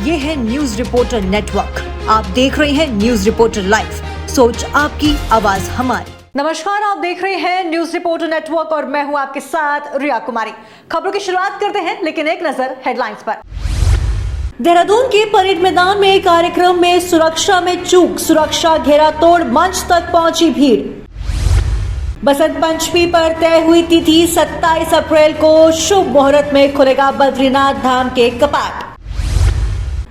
ये है news reporter network. आप देख रहे हैं न्यूज रिपोर्टर लाइव, सोच आपकी, आवाज हमारी। नमस्कार, आप देख रहे हैं न्यूज रिपोर्टर नेटवर्क और मैं हूं आपके साथ रिया कुमारी। खबरों की शुरुआत करते हैं, लेकिन एक नजर हेडलाइंस पर। देहरादून के परेड मैदान में कार्यक्रम में सुरक्षा में चूक, सुरक्षा घेरा तोड़ मंच तक पहुंची भीड़। बसंत पंचमी पर तय हुई तिथि 27 अप्रैल को शुभ मुहूर्त में खुलेगा बद्रीनाथ धाम के कपाट।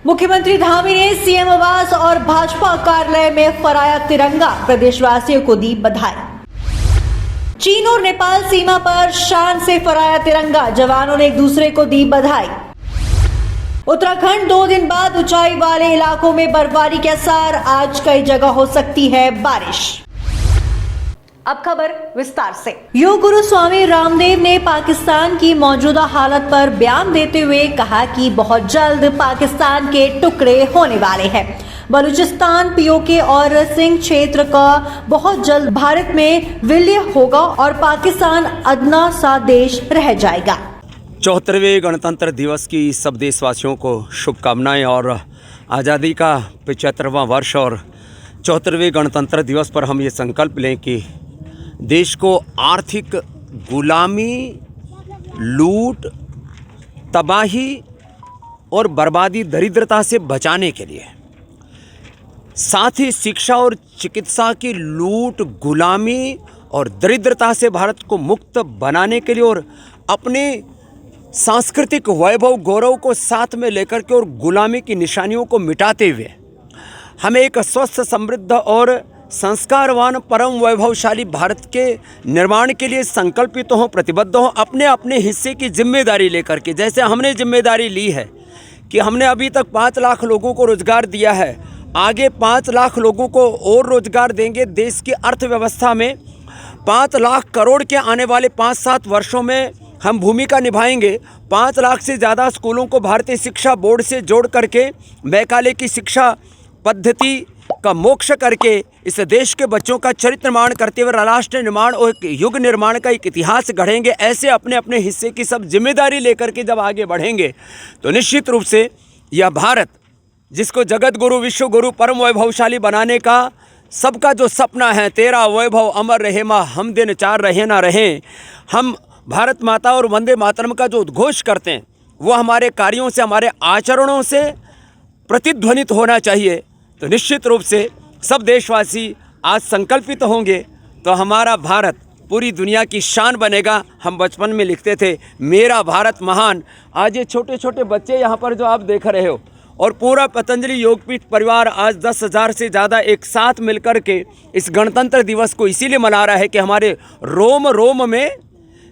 मुख्यमंत्री धामी ने सीएम आवास और भाजपा कार्यालय में फहराया तिरंगा, प्रदेशवासियों को दी बधाई। चीन और नेपाल सीमा पर शान से फहराया तिरंगा, जवानों ने एक दूसरे को दी बधाई। उत्तराखंड 2 दिन बाद ऊंचाई वाले इलाकों में बर्फबारी के आसार, आज कई जगह हो सकती है बारिश। अब खबर विस्तार से। योग गुरु स्वामी रामदेव ने पाकिस्तान की मौजूदा हालत पर बयान देते हुए कहा कि बहुत जल्द पाकिस्तान के टुकड़े होने वाले हैं। बलूचिस्तान, पीओके और सिंध क्षेत्र का बहुत जल्द भारत में विलय होगा और पाकिस्तान अदना सा देश रह जाएगा। 74वें गणतंत्र दिवस की सब देशवासियों को शुभकामनाएं और आज़ादी का 75वां वर्ष और 74वें गणतंत्र दिवस पर हम ये संकल्प लें कि देश को आर्थिक गुलामी, लूट, तबाही और बर्बादी, दरिद्रता से बचाने के लिए, साथ ही शिक्षा और चिकित्सा की लूट, गुलामी और दरिद्रता से भारत को मुक्त बनाने के लिए और अपने सांस्कृतिक वैभव, गौरव को साथ में लेकर के और गुलामी की निशानियों को मिटाते हुए हमें एक स्वस्थ, समृद्ध और संस्कारवान, परम वैभवशाली भारत के निर्माण के लिए संकल्पित हों, प्रतिबद्ध हों, अपने अपने हिस्से की जिम्मेदारी लेकर के। जैसे हमने जिम्मेदारी ली है कि हमने अभी तक 5 लाख लोगों को रोजगार दिया है, आगे 5 लाख लोगों को और रोजगार देंगे। देश की अर्थव्यवस्था में 5 लाख करोड़ के आने वाले 5-7 वर्षों में हम भूमिका निभाएंगे। 5 लाख से ज़्यादा स्कूलों को भारतीय शिक्षा बोर्ड से जोड़ करके मैकाले की शिक्षा पद्धति का मोक्ष करके इस देश के बच्चों का चरित्र निर्माण करते हुए राष्ट्र निर्माण और युग निर्माण का एक इतिहास गढ़ेंगे। ऐसे अपने अपने हिस्से की सब जिम्मेदारी लेकर के जब आगे बढ़ेंगे तो निश्चित रूप से यह भारत, जिसको जगत गुरु, विश्व गुरु, परम वैभवशाली बनाने का सबका जो सपना है, तेरा वैभव अमर रहे माँ, हम दिन 4 रहे ना रहें, हम भारत माता और वंदे मातरम का जो उद्घोष करते हैं वो हमारे कार्यों से, हमारे आचरणों से प्रतिध्वनित होना चाहिए। तो निश्चित रूप से सब देशवासी आज संकल्पित होंगे तो हमारा भारत पूरी दुनिया की शान बनेगा। हम बचपन में लिखते थे मेरा भारत महान। आज ये छोटे छोटे बच्चे यहाँ पर जो आप देख रहे हो और पूरा पतंजलि योगपीठ परिवार आज 10,000 से ज़्यादा एक साथ मिलकर के इस गणतंत्र दिवस को इसीलिए मना रहा है कि हमारे रोम रोम में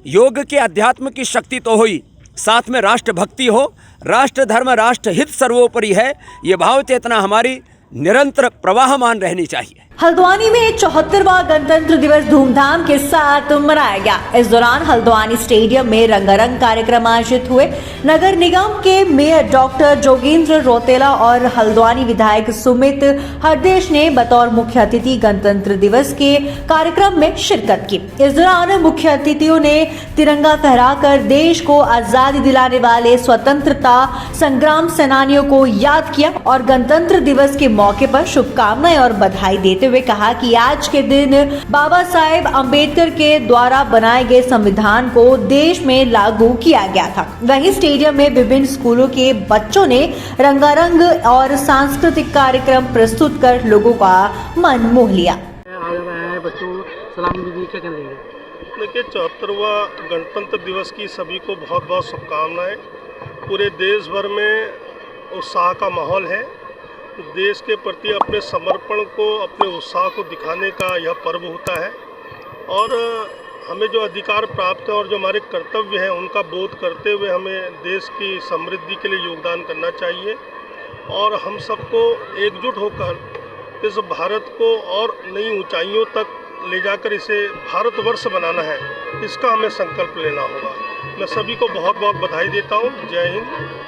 योग के अध्यात्म की शक्ति तो हुई, साथ में राष्ट्र भक्ति हो, राष्ट्र धर्म, राष्ट्र हित सर्वोपरि है, ये भाव चेतना हमारी निरंतर प्रवाहमान रहनी चाहिए। हल्द्वानी में 74वां गणतंत्र दिवस धूमधाम के साथ मनाया गया। इस दौरान हल्द्वानी स्टेडियम में रंगारंग कार्यक्रम आयोजित हुए। नगर निगम के मेयर डॉक्टर जोगेंद्र रौतेला और हल्द्वानी विधायक सुमित हरदेश ने बतौर मुख्य अतिथि गणतंत्र दिवस के कार्यक्रम में शिरकत की। इस दौरान मुख्य अतिथियों ने तिरंगा फहराकर देश को आजादी दिलाने वाले स्वतंत्रता संग्राम सेनानियों को याद किया और गणतंत्र दिवस के मौके पर शुभकामनाएं और बधाई देते हुए कहा कि आज के दिन बाबा साहेब अंबेडकर के द्वारा बनाए गए संविधान को देश में लागू किया गया था। वहीं स्टेडियम में विभिन्न स्कूलों के बच्चों ने रंगारंग और सांस्कृतिक कार्यक्रम प्रस्तुत कर लोगों का मन मोह लिया। देखिए, 74वां गणतंत्र दिवस की सभी को बहुत बहुत शुभकामनाएं। पूरे देश भर में उत्साह का माहौल है। देश के प्रति अपने समर्पण को, अपने उत्साह को दिखाने का यह पर्व होता है और हमें जो अधिकार प्राप्त है और जो हमारे कर्तव्य हैं उनका बोध करते हुए हमें देश की समृद्धि के लिए योगदान करना चाहिए और हम सबको एकजुट होकर इस भारत को और नई ऊंचाइयों तक ले जाकर इसे भारतवर्ष बनाना है। इसका हमें संकल्प लेना होगा। मैं सभी को बहुत बहुत बधाई देता हूँ। जय हिंद,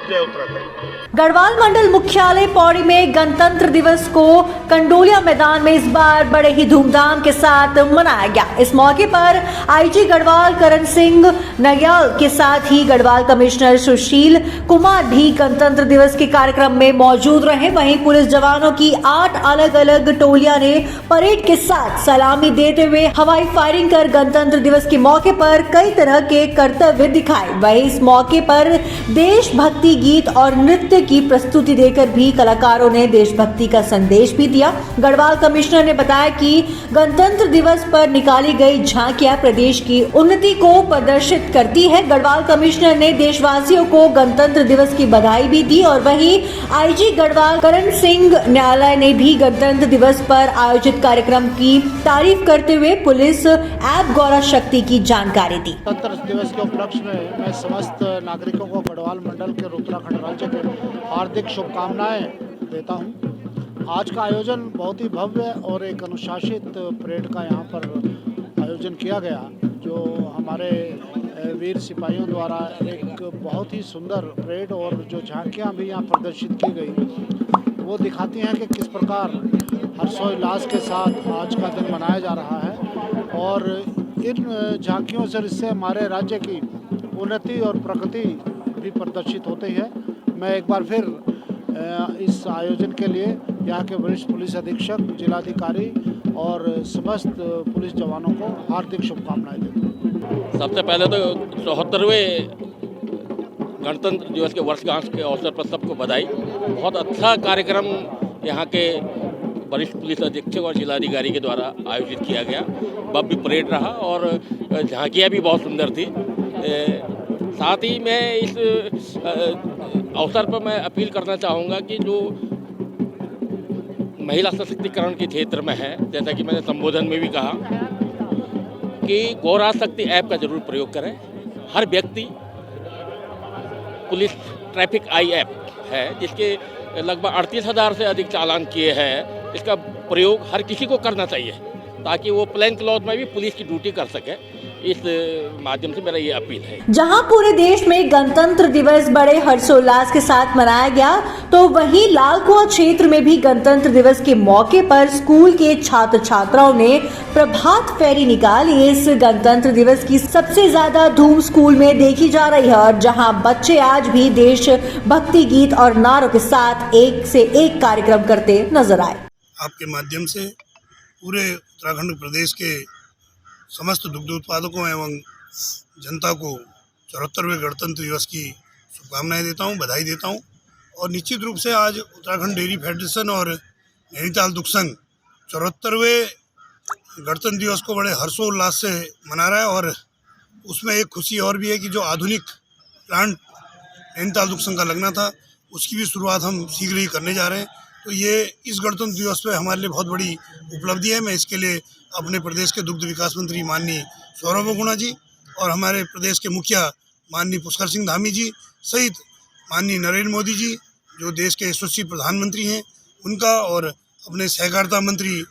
जय उत्तराखंड। गढ़वाल मंडल मुख्यालय पौड़ी में गणतंत्र दिवस को कंडोलिया मैदान में इस बार बड़े ही धूमधाम के साथ मनाया गया। इस मौके पर आईजी गढ़वाल करण सिंह नग्याल के साथ ही गढ़वाल कमिश्नर सुशील कुमार भी गणतंत्र दिवस के कार्यक्रम में मौजूद रहे। वहीं पुलिस जवानों की 8 अलग अलग टोलियां ने परेड के साथ सलामी देते हुए हवाई फायरिंग कर गणतंत्र दिवस के मौके पर कई तरह के कर्तव्य दिखाए। वहीं इस मौके पर देशभक्ति गीत और नृत्य की प्रस्तुति देकर भी कलाकारों ने देशभक्ति का संदेश भी दिया। गढ़वाल कमिश्नर ने बताया कि गणतंत्र दिवस पर निकाली गई झांकियां प्रदेश की उन्नति को प्रदर्शित करती है। गढ़वाल कमिश्नर ने देशवासियों को गणतंत्र दिवस की बधाई भी दी और वहीं आईजी गढ़वाल करण सिंह न्यायालय ने भी गणतंत्र दिवस पर आयोजित कार्यक्रम की तारीफ करते हुए पुलिस ऐप गौरव शक्ति की जानकारी दी। गणतंत्र दिवस के उपलक्ष्य में मैं समस्त नागरिकों को गढ़वाल मंडल के और उत्तराखंड राज्य के हार्दिक शुभकामनाएं देता हूं। आज का आयोजन बहुत ही भव्य और एक अनुशासित परेड का यहाँ पर आयोजन किया गया, जो हमारे वीर सिपाहियों द्वारा एक बहुत ही सुंदर परेड और जो झांकियाँ भी यहाँ प्रदर्शित की गई वो दिखाती हैं कि किस प्रकार हर्षोल्लास के साथ आज का दिन मनाया जा रहा है। और इन झांकियों से इससे हमारे राज्य की उन्नति और प्रगति भी प्रदर्शित होती है। मैं एक बार फिर इस आयोजन के लिए यहाँ के वरिष्ठ पुलिस अधीक्षक, जिलाधिकारी और समस्त पुलिस जवानों को हार्दिक शुभकामनाएं देता हूँ। सबसे पहले तो 74वें गणतंत्र दिवस के वर्षगांठ के अवसर पर सबको बधाई। बहुत अच्छा कार्यक्रम यहाँ के वरिष्ठ पुलिस अधीक्षक और जिलाधिकारी के द्वारा आयोजित किया गया। भव्य परेड रहा और झांकियाँ भी बहुत सुंदर थी। साथ ही मैं इस अवसर पर मैं अपील करना चाहूँगा कि जो महिला सशक्तिकरण के क्षेत्र में है, जैसा कि मैंने संबोधन में भी कहा कि गौरा शक्ति ऐप का जरूर प्रयोग करें। हर व्यक्ति पुलिस ट्रैफिक आई ऐप है जिसके लगभग 38,000 से अधिक चालान किए हैं। इसका प्रयोग हर किसी को करना चाहिए ताकि वो प्लेन क्लॉथ में भी पुलिस की ड्यूटी कर सके। इस माध्यम से मेरा ये अपील है। जहां पूरे देश में गणतंत्र दिवस बड़े हर्षोल्लास के साथ मनाया गया, तो वहीं लाल कुआं क्षेत्र में भी गणतंत्र दिवस के मौके पर स्कूल के छात्र छात्राओं ने प्रभात फेरी निकाली। इस गणतंत्र दिवस की सबसे ज्यादा धूम स्कूल में देखी जा रही है और जहां बच्चे आज भी देश भक्ति गीत और नारों के साथ एक से एक कार्यक्रम करते नजर आए। आपके माध्यम से पूरे उत्तराखंड प्रदेश के समस्त दुग्ध उत्पादकों एवं जनता को 74वें गणतंत्र दिवस की शुभकामनाएं देता हूं, बधाई देता हूं। और निश्चित रूप से आज उत्तराखंड डेयरी फेडरेशन और नैनीताल दुग्ध संघ 74वें गणतंत्र दिवस को बड़े हर्षोल्लास से मना रहा है। और उसमें एक खुशी और भी है कि जो आधुनिक प्लांट नैनीताल दुग्ध संघ का लगना था उसकी भी शुरुआत हम शीघ्र ही करने जा रहे हैं। तो ये इस गणतंत्र दिवस पे हमारे लिए बहुत बड़ी उपलब्धि है। मैं इसके लिए अपने प्रदेश के दुग्ध विकास मंत्री माननीय सौरभ बगुणा जी और हमारे प्रदेश के मुखिया माननीय पुष्कर सिंह धामी जी सहित माननीय नरेंद्र मोदी जी जो देश के यशस्वी प्रधानमंत्री हैं उनका और अपने सहकारिता मंत्री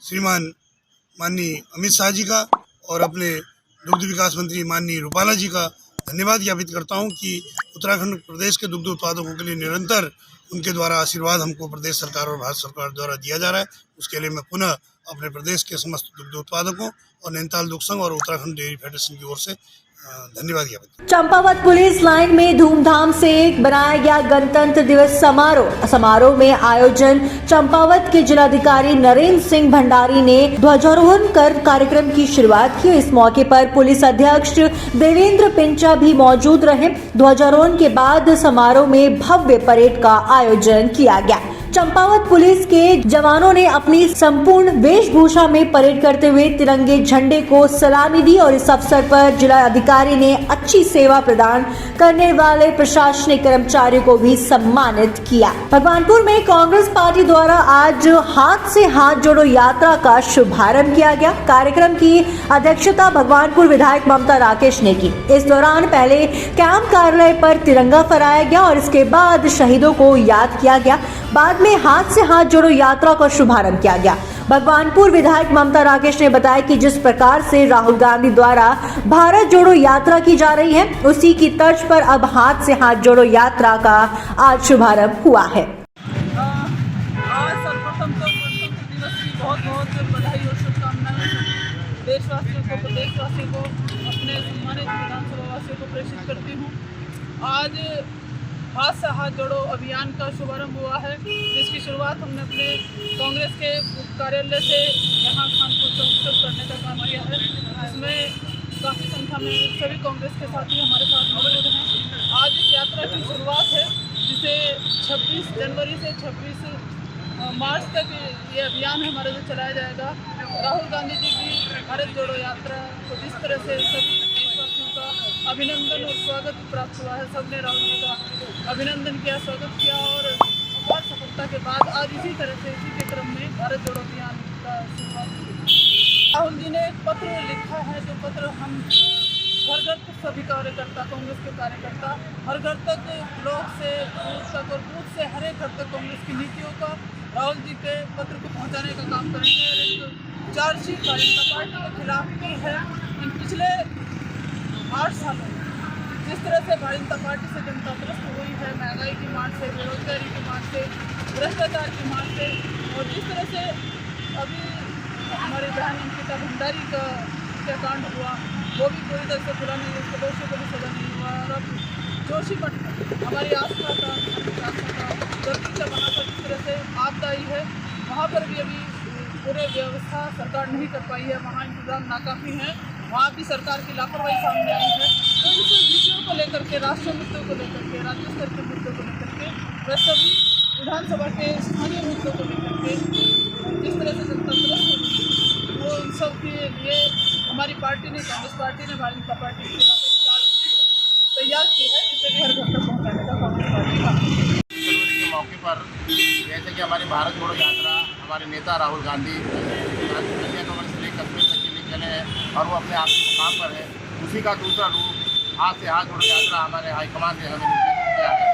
श्रीमान माननीय अमित शाह जी का और अपने दुग्ध विकास मंत्री माननीय रूपाला जी का धन्यवाद ज्ञापित करता हूं कि उत्तराखंड प्रदेश के दुग्ध उत्पादकों के लिए निरंतर उनके द्वारा आशीर्वाद हमको प्रदेश सरकार और भारत सरकार द्वारा दिया जा रहा है। उसके लिए मैं पुनः अपने प्रदेश के समस्त दुग्ध उत्पादकों और नैनीताल दुग्ध संघ और उत्तराखंड डेयरी फेडरेशन की ओर से धन्यवाद ज्ञापित। चंपावत पुलिस लाइन में धूमधाम से बनाया गया गणतंत्र दिवस समारोह में आयोजन चंपावत के जिलाधिकारी नरेंद्र सिंह भंडारी ने ध्वजारोहण कर कार्यक्रम की शुरुआत की। इस मौके पर पुलिस अध्यक्ष देवेंद्र पिंचा भी मौजूद रहे। ध्वजारोहण के बाद समारोह में भव्य परेड का आयोजन किया गया। चंपावत पुलिस के जवानों ने अपनी संपूर्ण वेशभूषा में परेड करते हुए तिरंगे झंडे को सलामी दी और इस अवसर पर जिला अधिकारी ने अच्छी सेवा प्रदान करने वाले प्रशासनिक कर्मचारियों को भी सम्मानित किया। भगवानपुर में कांग्रेस पार्टी द्वारा आज हाथ से हाथ जोड़ो यात्रा का शुभारंभ किया गया। कार्यक्रम की अध्यक्षता भगवानपुर विधायक ममता राकेश ने की। इस दौरान पहले कैंप कार्यालय पर तिरंगा फहराया गया और इसके बाद शहीदों को याद किया गया। बाद में हाथ से हाथ जोड़ो यात्रा का शुभारंभ किया गया। भगवानपुर विधायक ममता राकेश ने बताया कि जिस प्रकार से राहुल गांधी द्वारा भारत जोड़ो यात्रा की जा रही है, उसी की तर्ज पर अब हाथ से हाथ जोड़ो यात्रा का आज शुभारंभ हुआ है। आज सर्वप्रथम तो गणतंत्र दिवस की बहुत बहुत बधाई और शुभकामनाएं देशवासियों को, प्रदेशवासियों को, अपने सम्मानित विधानसभा वासियों को प्रेषित करती हूँ। आज हाथ से हाथ जोड़ो अभियान का शुभारंभ हुआ है, जिसकी शुरुआत हमने अपने कांग्रेस के कार्यालय से यहाँ खानपुर चौक से करने का काम किया है। इसमें काफ़ी संख्या में सभी कांग्रेस के साथी हमारे साथ मौजूद हैं। आज इस यात्रा की शुरुआत है, जिसे 26 जनवरी से 26 मार्च तक ये अभियान हमारे से चलाया जाएगा। राहुल गांधी जी की भारत जोड़ो यात्रा को जिस तरह से सभी देशवासियों का अभिनंदन और स्वागत प्राप्त हुआ है, सबने राहुल जी का अभिनंदन किया, स्वागत किया और अपार सफलता के बाद आज इसी तरह से इसी के क्रम में भारत जोड़ो अभियान का शुरुआत हुई। राहुल जी ने एक पत्र लिखा है, जो पत्र हम घर घर तक सभी कार्यकर्ता, कांग्रेस के कार्यकर्ता हर घर तक, ब्लॉक से बूथ तक और बूथ से हर एक घर तक कांग्रेस की नीतियों का, राहुल जी के पत्र को पहुंचाने का काम करेंगे। और एक चार्जशीट भारतीय जनता पार्टी के खिलाफ की है। इन पिछले 8 सालों में जिस तरह से भारतीय जनता पार्टी से जनता त्रस्त हुई है, महंगाई की मार से, बेरोजगारी की मार से, भ्रष्टाचार की मार से, और जिस तरह से अभी हमारी बहन अंकिता भंडारी का हत्याकांड हुआ, वो भी पूरी तरह से पूरा नहीं, उसके दोषियों को भी सजा नहीं हुआ। और अब जोशीमठ में हमारी आस्था का, धरती से वहाँ पर जिस तरह से आपदा आई है, वहाँ पर भी अभी पूरे व्यवस्था सरकार नहीं कर पाई है, वहाँ इंतजाम नाकाफी हैं, वहाँ भी सरकार की लापरवाही सामने आई है। तो इन सब विषयों को लेकर के, राष्ट्रीय मुद्दों को लेकर के, राज्य स्तर के मुद्दों को लेकर के, व सभी विधानसभा के स्थानीय मुद्दों को लेकर के जिस तरह से जनता त्रस्त होगी, वो इन सब के लिए हमारी पार्टी ने, कांग्रेस पार्टी ने भारतीय जनता पार्टी के खिलाफ एक चार्जशीट तैयार की है, जिसे घर घर तक पहुँचाने का कांग्रेस पार्टी का जनवरी के मौके पर जैसे कि हमारी भारत जोड़ो यात्रा हमारे नेता राहुल गांधी कन्याकुमारी से लेकर कश्मीर तक के लिए चले हैं और वो अपने आखिरी मुकाम पर है, उसी का दूसरा रूप हाथ से हाथ जोड़ो यात्रा हमारे हाईकमान ने हमें निर्देशित किया है।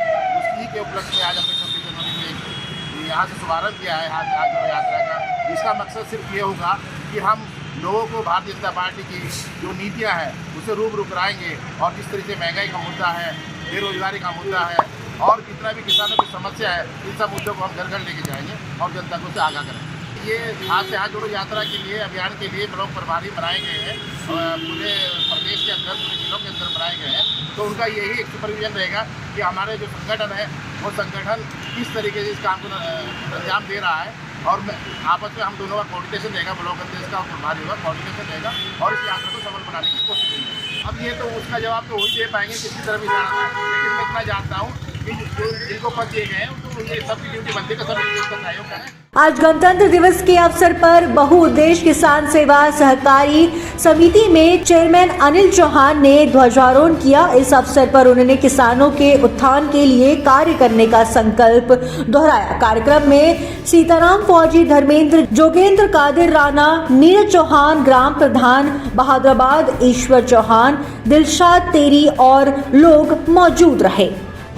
उसी के उपलक्ष्य में आज हमने 26 जनवरी में यहाँ से शुभारंभ किया है हाथ से हाथ जोड़ो यात्रा का। इसका मकसद सिर्फ ये होगा कि हम लोगों को भारतीय जनता पार्टी की जो नीतियाँ हैं उसे रूबरू कराएंगे, और जिस तरीके से महंगाई का मुद्दा है, बेरोजगारी का मुद्दा है, और जितना भी किसानों की समस्या है, इन सब मुद्दों को हम घर घर लेके जाएंगे और जनता को उससे आगाह करेंगे। ये हाथ से हाथ जोड़ो यात्रा के लिए, अभियान के लिए ब्लॉक प्रभारी बनाए गए हैं, पूरे प्रदेश के अंदर, पूरे जिलों के अंदर बनाए गए हैं। तो उनका यही एक सुपरविजन रहेगा कि हमारे जो संगठन है वो संगठन किस तरीके से इस काम को अंजाम दे रहा है, और आपस में हम दोनों का कोऑर्डिनेशन रहेगा, ब्लॉक अध्यक्ष का और प्रभारी होगा, कोऑर्डिनेशन रहेगा, और इस यात्रा को सफल बनाने की कोशिश करेंगे। अब ये तो उसका जवाब तो वही दे पाएंगे किसी तरह भी जाना है, लेकिन मैं इतना जानता हूँ कि जो जिनको पद दिए गए हैं तो ये सबकी ड्यूटी बनती है, सब सहयोग करें। आज गणतंत्र दिवस के अवसर पर बहुउद्देश्य किसान सेवा सहकारी समिति में चेयरमैन अनिल चौहान ने ध्वजारोहण किया। इस अवसर पर उन्होंने किसानों के उत्थान के लिए कार्य करने का संकल्प दोहराया। कार्यक्रम में सीताराम फौजी, धर्मेंद्र, जोगेंद्र, कादिर राणा, नीरज चौहान, ग्राम प्रधान बहादुराबाद, ईश्वर चौहान, दिलशाद तेरी और लोग मौजूद रहे।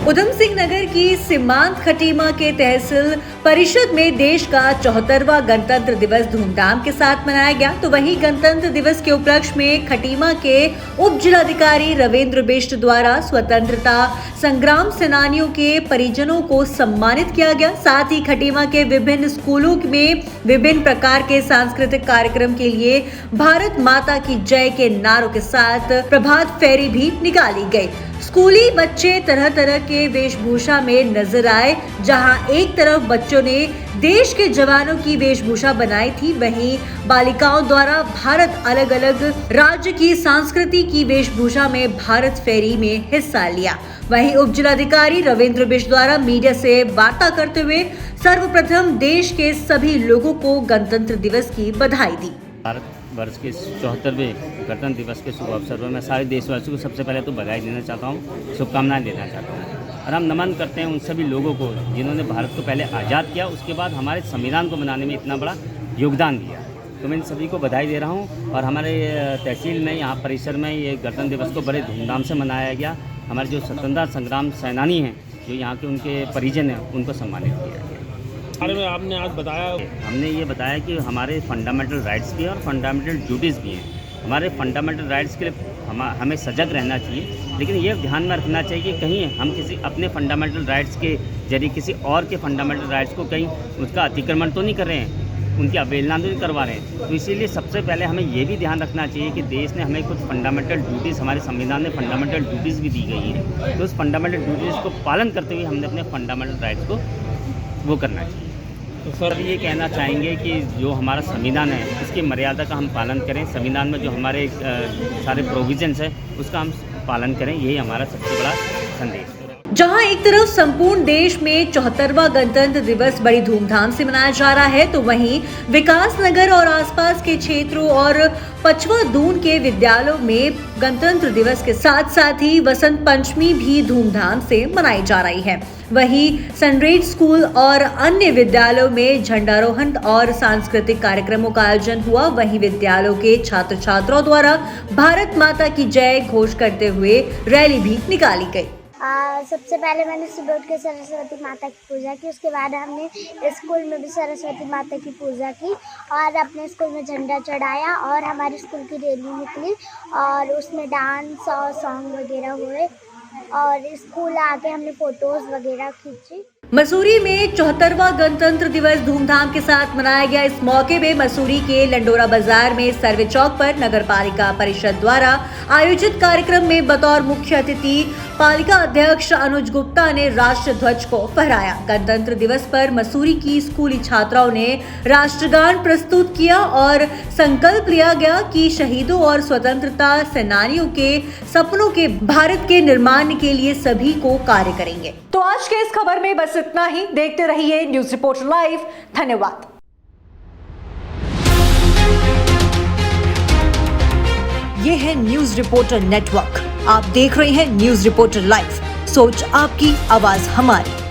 उधम सिंह नगर की सीमांत खटीमा के तहसील परिषद में देश का 74वां गणतंत्र दिवस धूमधाम के साथ मनाया गया। तो वहीं गणतंत्र दिवस के उपलक्ष्य में खटीमा के उप जिलाधिकारी रविंद्र बिष्ट द्वारा स्वतंत्रता संग्राम सेनानियों के परिजनों को सम्मानित किया गया। साथ ही खटीमा के विभिन्न स्कूलों में विभिन्न प्रकार के सांस्कृतिक कार्यक्रम के लिए भारत माता की जय के नारों के साथ प्रभात फेरी भी निकाली गई। स्कूली बच्चे तरह तरह के वेशभूषा में नजर आए। जहां एक तरफ बच्चों ने देश के जवानों की वेशभूषा बनाई थी, वहीं बालिकाओं द्वारा भारत अलग अलग राज्य की संस्कृति की वेशभूषा में भारत फेरी में हिस्सा लिया। वहीं उप जिलाधिकारी रविंद्र बिष्ट द्वारा मीडिया से वार्ता करते हुए सर्वप्रथम देश के सभी लोगों को गणतंत्र दिवस की बधाई दी। भारत वर्ष के 74वें गणतंत्र दिवस के शुभ अवसर पर मैं सारे देशवासियों को सबसे पहले तो बधाई देना चाहता हूँ, शुभकामनाएं देना चाहता हूँ, और हम नमन करते हैं उन सभी लोगों को जिन्होंने भारत को पहले आज़ाद किया, उसके बाद हमारे संविधान को बनाने में इतना बड़ा योगदान दिया। तो मैं इन सभी को बधाई दे रहा हूँ। और हमारे तहसील में, यहाँ परिसर में ये गणतंत्र दिवस को बड़े धूमधाम से मनाया गया। हमारे जो स्वतंत्रता संग्राम सेनानी हैं, जो यहाँ के उनके परिजन हैं, उनको सम्मानित किया गया। बारे में आपने आज बताया। हमने ये बताया कि हमारे फंडामेंटल राइट्स भी हैं और फंडामेंटल ड्यूटीज़ भी हैं। हमारे फंडामेंटल राइट्स के लिए हमें सजग रहना चाहिए, लेकिन ये ध्यान में रखना चाहिए कि कहीं हम किसी अपने फंडामेंटल राइट्स के जरिए किसी और के फंडामेंटल राइट्स को कहीं उसका अतिक्रमण तो नहीं कर रहे हैं, उनकी अवहेलना तो नहीं करवा रहे हैं। तो इसीलिए सबसे पहले हमें ये भी ध्यान रखना चाहिए कि देश ने हमें कुछ फंडामेंटल ड्यूटीज़, हमारे संविधान में फंडामेंटल ड्यूटीज़ भी दी गई है, तो उस फंडामेंटल ड्यूटीज़ को पालन करते हुए हमने अपने फंडामेंटल राइट्स को वो करना चाहिए। तो सर ये कहना चाहेंगे कि जो हमारा संविधान है इसकी मर्यादा का हम पालन करें, संविधान में जो हमारे सारे प्रोविजंस है उसका हम पालन करें, यही हमारा सबसे बड़ा संदेश है। जहां एक तरफ संपूर्ण देश में 74वां गणतंत्र दिवस बड़ी धूमधाम से मनाया जा रहा है, तो वहीं विकास नगर और आसपास के क्षेत्रों और पचवा दून के विद्यालयों में गणतंत्र दिवस के साथ साथ ही वसंत पंचमी भी धूमधाम से मनाई जा रही है। वहीं सनरेज स्कूल और अन्य विद्यालयों में झंडारोहण और सांस्कृतिक कार्यक्रमों का आयोजन हुआ। वहीं विद्यालयों के छात्र छात्राओं द्वारा भारत माता की जय घोष करते हुए रैली भी निकाली गई। सबसे पहले मैंने सुबह उठ के सरस्वती माता की पूजा की, उसके बाद हमने स्कूल में भी सरस्वती माता की पूजा की और अपने स्कूल में झंडा चढ़ाया और हमारे स्कूल की रैली निकली और उसमें डांस और सॉन्ग वगैरह हुए और स्कूल आके हमने फोटोज वगैरह खींची। मसूरी में 74वां गणतंत्र दिवस धूमधाम के साथ मनाया गया। इस मौके पे मसूरी के लंडोरा बाजार में सर्वे चौक पर नगर पालिका परिषद द्वारा आयोजित कार्यक्रम में बतौर मुख्य अतिथि पालिका अध्यक्ष अनुज गुप्ता ने राष्ट्र ध्वज को फहराया। गणतंत्र दिवस पर मसूरी की स्कूली छात्राओं ने राष्ट्रगान प्रस्तुत किया और संकल्प लिया गया कि शहीदों और स्वतंत्रता सेनानियों के सपनों के भारत के निर्माण के लिए सभी को कार्य करेंगे। तो आज के इस खबर में बस इतना ही। देखते रहिए न्यूज रिपोर्टर लाइव। धन्यवाद। ये है न्यूज रिपोर्टर नेटवर्क। आप देख रहे हैं न्यूज रिपोर्टर लाइव। सोच आपकी, आवाज हमारी।